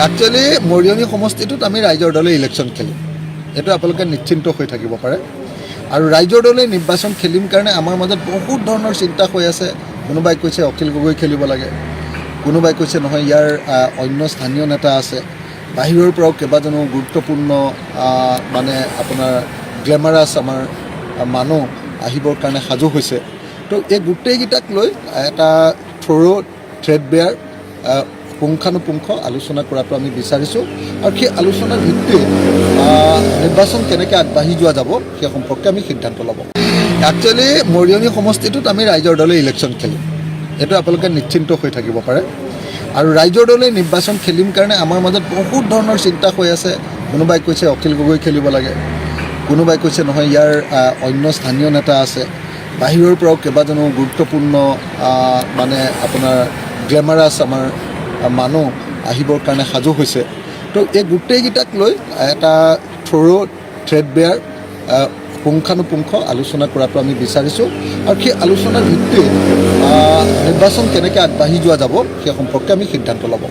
Actually Mariani সমষ্টিটোত আমি ৰাইজৰ দলে ইলেকশ্যন খেলিম, এইটো আপোনালোকে নিশ্চিন্ত হৈ থাকিব পাৰে। আৰু ৰাইজৰ দলে নিৰ্বাচন খেলিম কাৰণে আমাৰ মাজত বহুত ধৰণৰ চিন্তা হৈ আছে। কোনোবাই কৈছে অখিল গগৈ খেলিব লাগে, কোনোবাই কৈছে নহয় ইয়াৰ অন্য স্থানীয় নেতা আছে, বাহিৰৰ পৰাও কেইবাজনো গুৰুত্বপূৰ্ণ মানে আপোনাৰ গ্লেমাৰাছ আমাৰ মানুহ আহিবৰ কাৰণে সাজু হৈছে। তো এই গোটেইকেইটাক লৈ এটা থ্ৰেডবেয়াৰ পুংখানুপুংখ আলোচনা কৰাটো আমি বিচাৰিছোঁ। আৰু সেই আলোচনাৰ ভিত্তিত নিৰ্বাচন কেনেকৈ আগবাঢ়ি যোৱা যাব সেই সম্পৰ্কে আমি সিদ্ধান্ত ল'ব। একচুৱেলি মৰিয়নি সমষ্টিটোত আমি ৰাইজৰ দলে ইলেকশ্যন খেলিম, এইটো আপোনালোকে নিশ্চিন্ত হৈ থাকিব পাৰে। আৰু ৰাইজৰ দলে নিৰ্বাচন খেলিম কাৰণে আমাৰ মাজত বহুত ধৰণৰ চিন্তা হৈ আছে। কোনোবাই কৈছে অখিল গগৈ খেলিব লাগে, কোনোবাই কৈছে নহয় ইয়াৰ অন্য স্থানীয় নেতা আছে, বাহিৰৰ পৰাও কেইবাজনো গুৰুত্বপূৰ্ণ মানে আপোনাৰ গ্লেমাৰাছ আমাৰ মানুহ আহিবৰ কাৰণে সাজু হৈছে। তো এই গোটেইকেইটাক লৈ এটা থ্ৰেডবেয়াৰ পুংখানুপুংখ আলোচনা কৰাটো আমি বিচাৰিছোঁ। আৰু সেই আলোচনাৰ ভিত্তিত নিৰ্বাচন কেনেকৈ আগবাঢ়ি যোৱা যাব সেই সম্পৰ্কে আমি সিদ্ধান্ত ল'ব।